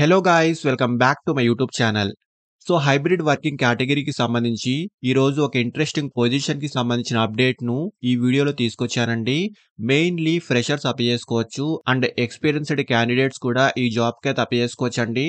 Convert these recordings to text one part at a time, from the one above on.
Hello guys welcome back to my YouTube channel. So hybrid working కేటగిరీకి సంబంధించి ఈరోజు ఒక ఇంట్రెస్టింగ్ పొజిషన్‌కి సంబంధించిన అప్డేట్‌ను ఈ వీడియోలో తీసుకొచ్చానండి. మెయిన్‌లీ ఫ్రెషర్స్ అప్లై చేసుకోవచ్చు అండ్ ఎక్స్‌పీరియన్స్‌డ్ క్యాండిడేట్స్ కూడా ఈ జాబ్‌కి అయితే అప్లై చేసుకోవచ్చండి.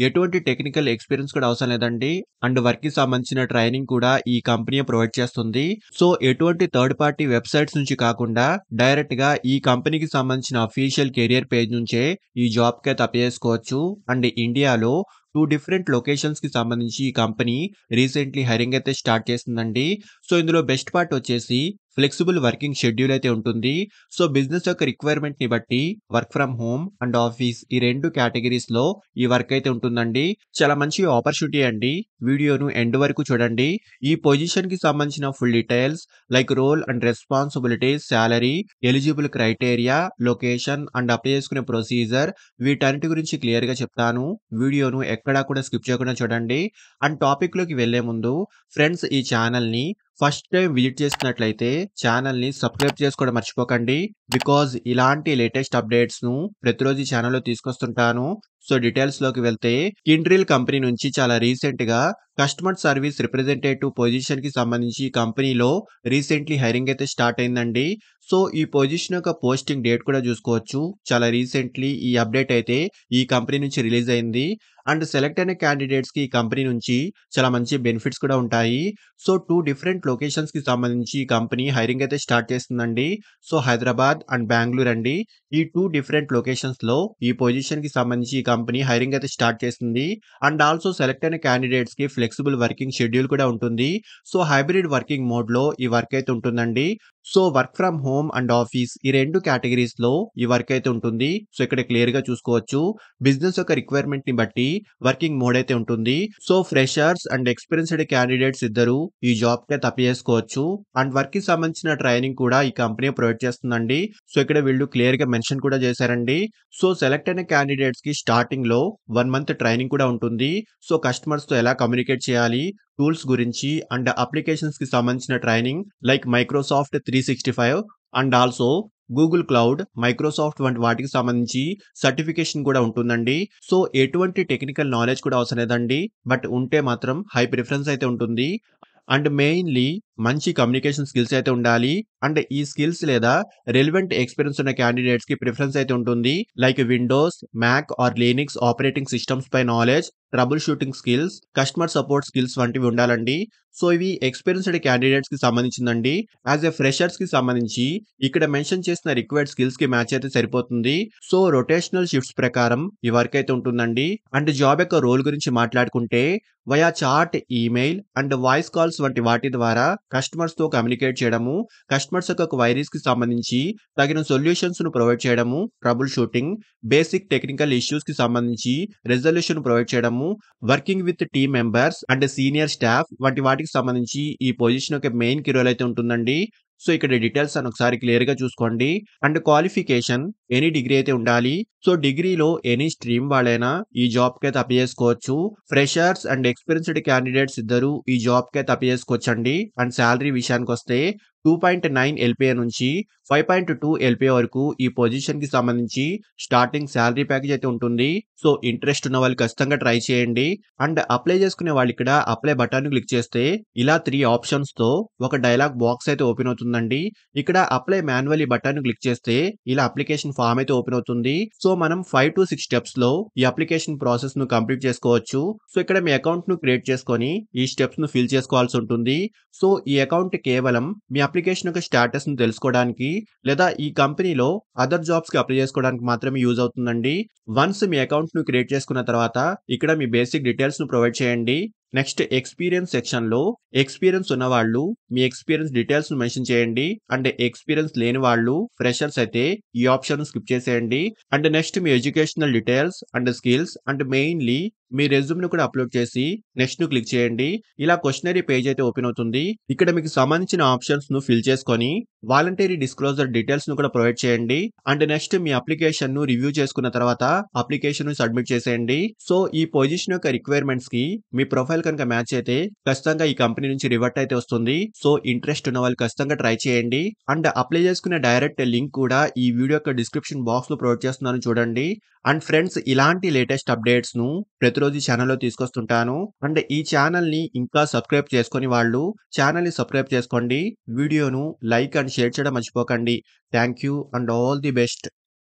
ఎటువంటి టెక్నికల్ ఎక్స్‌పీరియన్స్ కూడా అవసరం లేదండి. అండ్ వర్క్‌కి సంబంధించిన ట్రైనింగ్ కూడా ఈ కంపెనీయే ప్రొవైడ్ చేస్తుంది. సో ఎటువంటి థర్డ్ పార్టీ వెబ్‌సైట్స్ నుంచి కాకుండా డైరెక్ట్‌గా ఈ కంపెనీకి సంబంధించిన అఫీషియల్ కెరియర్ పేజ్ నుంచే ఈ జాబ్‌కి అయితే అప్లై చేసుకోవచ్చు. అండ్ ఇండియాలో 2 డిఫరెంట్ లొకేషన్స్‌కి సంబంధించి ఈ కంపెనీ రీసెంట్‌లీ హైరింగ్ అయితే స్టార్ట్ చేసిందండి. సో ఇందులో బెస్ట్ పార్ట్ వచ్చేసి ఫ్లెక్సిబుల్ వర్కింగ్ షెడ్యూల్ అయితే ఉంటుంది. సో బిజినెస్ యొక్క రిక్వైర్మెంట్‌ని బట్టి work from home and office ఈ 2 కేటగిరీస్‌లో ఈ వర్క్ అయితే ఉంటుందండి. చాలా మంచి ఆపర్చునిటీ అండి. వీడియోను ఎండ్ వరకు చూడండి. ఈ పొజిషన్‌కి సంబంధించిన full details like role and responsibilities, salary, eligible criteria, location and apply చేసుకునే ప్రొసీజర్ వీటన్నిటి గురించి క్లియర్‌గా చెప్తాను. వీడియోను ఎక్కడా కూడా స్కిప్ చేయకుండా చూడండి. అండ్ టాపిక్‌లోకి వెళ్ళే ముందు ఫ్రెండ్స్ ఈ ఛానల్‌ని ఫస్ట్ టైం విజిట్ చేస్తున్నట్లయితే ఛానల్‌ని సబ్స్క్రైబ్ చేసుకోవడం మర్చిపోకండి. బికాజ్ ఇలాంటి లేటెస్ట్ అప్డేట్స్‌ను ప్రతిరోజు ఈ ఛానల్‌లో తీసుకొస్తుంటాను. సో డీటెయిల్స్‌లోకి వెళ్తే కిండ్రిల్ కంపెనీ నుంచి చాలా రీసెంట్‌గా కస్టమర్ సర్వీస్ రిప్రజెంటేటివ్ పొజిషన్‌కి సంబంధించి ఈ కంపెనీలో రీసెంట్‌లీ హైరింగ్ అయితే స్టార్ట్ అయిందండి. సో ఈ పొజిషన్ యొక్క పోస్టింగ్ డేట్ కూడా చూసుకోవచ్చు. చాలా రీసెంట్‌లీ ఈ అప్డేట్ అయితే ఈ కంపెనీ నుంచి రిలీజ్ అయింది. అండ్ సెలెక్ట్ అయిన క్యాండిడేట్స్‌కి ఈ కంపెనీ నుంచి చాలా మంచి బెనిఫిట్స్ కూడా ఉంటాయి. సో 2 డిఫరెంట్ లొకేషన్స్‌కి సంబంధించి ఈ కంపెనీ హైరింగ్ అయితే స్టార్ట్ చేస్తుందండి. సో హైదరాబాద్ అండ్ బెంగుళూరు అండి. ఈ 2 డిఫరెంట్ లొకేషన్స్‌లో ఈ పొజిషన్‌కి సంబంధించి ఈ కంపెనీ హైరింగ్ అయితే స్టార్ట్ చేసింది. అండ్ ఆల్సో సెలెక్ట్ అయిన క్యాండిడేట్స్‌కి ఫ్లెక్సిబుల్ వర్కింగ్ షెడ్యూల్ కూడా ఉంటుంది. సో హైబ్రిడ్ వర్కింగ్ మోడ్‌లో ఈ వర్క్ అయితే ఉంటుందండి. So work from home and office ఈ 2 కేటగిరీస్‌లో ఈ వర్క్ అయితే ఉంటుంది. సో ఇక్కడ క్లియర్‌గా చూసుకోవచ్చు. బిజినెస్ యొక్క రిక్వైర్మెంట్‌ని బట్టి వర్కింగ్ మోడ్ అయితే ఉంటుంది. So freshers and experienced candidates ఇద్దరు ఈ జాబ్‌కి అయితే అప్లై చేసుకోవచ్చు. అండ్ వర్క్‌కి సంబంధించిన ట్రైనింగ్ కూడా ఈ కంపెనీ ప్రొవైడ్ చేస్తుందండి. సో ఇక్కడ వీళ్ళు క్లియర్‌గా మెన్షన్ కూడా చేశారండి. సో సెలెక్ట్ అయిన క్యాండిడేట్స్‌కి స్టార్టింగ్‌లో 1 మంత్ ట్రైనింగ్ కూడా ఉంటుంది. సో కస్టమర్స్‌తో ఎలా కమ్యూనికేట్ చేయాలి, టూల్స్ గురించి అండ్ అప్లికేషన్స్‌కి సంబంధించిన training like Microsoft 365 and also Google cloud, Microsoft వంటి వాటికి సంబంధించి సర్టిఫికేషన్ కూడా ఉంటుందండి. సో ఎటువంటి టెక్నికల్ నాలెడ్జ్ కూడా అవసరం లేదండి. బట్ ఉంటే మాత్రం హై ప్రిఫరెన్స్ అయితే ఉంటుంది. అండ్ మెయిన్‌లీ మంచి కమ్యూనికేషన్ స్కిల్స్ అయితే ఉండాలి. అండ్ ఈ స్కిల్స్ లేదా రెలెవెంట్ ఎక్స్‌పీరియన్స్ ఉన్న క్యాండిడేట్స్‌కి ప్రిఫరెన్స్ అయితే ఉంటుంది. Like Windows, Mac or Linux operating systems పై knowledge, troubleshooting skills, customer support skills వంటివి ఉండాలండి. సో ఇవి ఎక్స్‌పీరియన్స్‌డ్ క్యాండిడేట్స్‌కి సంబంధించిందండి. యాస్ ఎ ఫ్రెషర్స్‌కి సంబంధించి ఇక్కడ మెన్షన్ చేసిన రిక్వైర్డ్ స్కిల్స్‌కి మ్యాచ్ అయితే సరిపోతుంది. సో రొటేషనల్ షిఫ్ట్స్ ప్రకారం ఈ వర్క్ అయితే ఉంటుందండి. అండ్ జాబ్ యొక్క రోల్ గురించి మాట్లాడుకుంటే via chat, email and voice calls వంటి వాటి ద్వారా కస్టమర్స్‌తో కమ్యూనికేట్ చేయడము, కస్టమర్స్ యొక్క క్వైరీస్‌కి సంబంధించి తగిన సొల్యూషన్స్‌ను ప్రొవైడ్ చేయడము, ట్రబుల్ షూటింగ్, బేసిక్ టెక్నికల్ ఇష్యూస్‌కి సంబంధించి రిజల్యూషన్ ప్రొవైడ్ చేయడము, working with team members and senior staff వంటి వాటికి సంబంధించి ఈ పొజిషన్ యొక్క మెయిన్ కీ రోల్ అయితే ఉంటుందండి. సో ఇక్కడ డీటెయిల్స్ అని ఒకసారి క్లియర్‌గా చూసుకోండి. అండ్ క్వాలిఫికేషన్ ఎనీ డిగ్రీ అయితే ఉండాలి. సో డిగ్రీలో ఎనీ స్ట్రీమ్ వాళ్ళైనా ఈ జాబ్‌కి అయితే అప్లై చేసుకోవచ్చు. ఫ్రెషర్స్ అండ్ ఎక్స్‌పీరియన్స్‌డ్ క్యాండిడేట్స్ ఇద్దరు ఈ జాబ్‌కి అయితే అప్లై చేసుకోవచ్చండి. అండ్ సాలరీ విషయానికొస్తే 2.9 ఎల్‌పిఏ నుంచి 5.2 ఎల్‌పిఏ వరకు ఈ పొజిషన్‌కి సంబంధించి స్టార్టింగ్ సాలరీ ప్యాకేజ్ అయితే ఉంటుంది. సో ఇంట్రెస్ట్ ఉన్న వాళ్ళు ఖచ్చితంగా ట్రై చేయండి. అండ్ అప్లై చేసుకునే వాళ్ళు ఇక్కడ అప్లై బటన్‌ని క్లిక్ చేస్తే ఇలా 3 ఆప్షన్స్‌తో ఒక డైలాగ్ బాక్స్ అయితే ఓపెన్ అవుతుందండి. ఇక్కడ అప్లై మాన్యువల్లీ బటన్‌ని క్లిక్ చేస్తే ఇలా అప్లికేషన్ ఫార్మ్ అయితే ఓపెన్ అవుతుంది. సో మనం 5-6 స్టెప్స్‌లో ఈ అప్లికేషన్ ప్రాసెస్‌ను కంప్లీట్ చేసుకోవచ్చు. సో ఇక్కడ మీ అకౌంట్‌ను క్రియేట్ చేసుకొని ఈ స్టెప్స్‌ను ఫిల్ చేసుకోవాల్సి ఉంటుంది. సో ఈ అకౌంట్ కేవలం మీ అప్లికేషన్ యొక్క స్టేటస్‌ని తెలుసుకోవడానికి లేదా ఈ కంపెనీలో అదర్ జాబ్స్‌కి అప్లై చేసుకోవడానికి మాత్రమే యూజ్ అవుతుందండి. వన్స్ మీ అకౌంట్‌ను క్రియేట్ చేసుకున్న తర్వాత ఇక్కడ మీ బేసిక్ డీటెయిల్స్‌ను ప్రొవైడ్ చేయండి. నెక్స్ట్ ఎక్స్‌పీరియన్స్ సెక్షన్‌లో ఎక్స్‌పీరియన్స్ ఉన్నవాళ్ళు మీ ఎక్స్‌పీరియన్స్ డీటెయిల్స్‌ను మెన్షన్ చేయండి. అండ్ ఎక్స్‌పీరియన్స్ లేని వాళ్ళు ఫ్రెషర్స్ అయితే ఈ ఆప్షన్‌ను స్కిప్ చేసేయండి. అండ్ నెక్స్ట్ మీ educational details and skills and mainly మీ రెజ్యూమ్‌ని కూడా అప్‌లోడ్ చేసి నెక్స్ట్‌ని క్లిక్ చేయండి. ఇలా క్వెషనరీ పేజ్ అయితే ఓపెన్ అవుతుంది. ఇక్కడ మీకు సంబంధించిన ఆప్షన్స్‌ను ఫిల్ చేసుకొని వాలంటరీ డిస్క్లోజర్ డీటెయిల్స్‌ను కూడా ప్రొవైడ్ చేయండి. అండ్ నెక్స్ట్ మీ అప్లికేషన్‌ను రివ్యూ చేసుకున్న తర్వాత అప్లికేషన్‌ను సబ్మిట్ చేసేయండి. సో, ఈ పొజిషన్ యొక్క రిక్వైర్మెంట్స్‌కి మీ ప్రొఫైల్ కనుక మ్యాచ్ అయితే ఖచ్చితంగా ఈ కంపెనీ నుంచి రివర్ట్ అయితే వస్తుంది. సో, ఇంట్రెస్ట్ ఉన్న వాళ్ళు ఖచ్చితంగా ట్రై చేయండి. అండ్ అప్లై చేసుకునే డైరెక్ట్ లింక్ కూడా ఈ వీడియో యొక్క డిస్క్రిప్షన్ బాక్స్‌లో ప్రొవైడ్ చేస్తున్నాను చూడండి. అండ్ ఫ్రెండ్స్ ఇలాంటి లేటెస్ట్ అప్డేట్స్‌ను ప్రతిరోజు ఈ ఛానెల్‌లో తీసుకొస్తుంటాను. అండ్ ఈ ఛానెల్‌ని ఇంకా సబ్స్క్రైబ్ చేసుకొని వాళ్ళు ఛానెల్‌ని సబ్స్క్రైబ్ చేసుకోండి. వీడియోను లైక్ అండ్ షేర్ చేయడం మర్చిపోకండి. Thank you and all the best.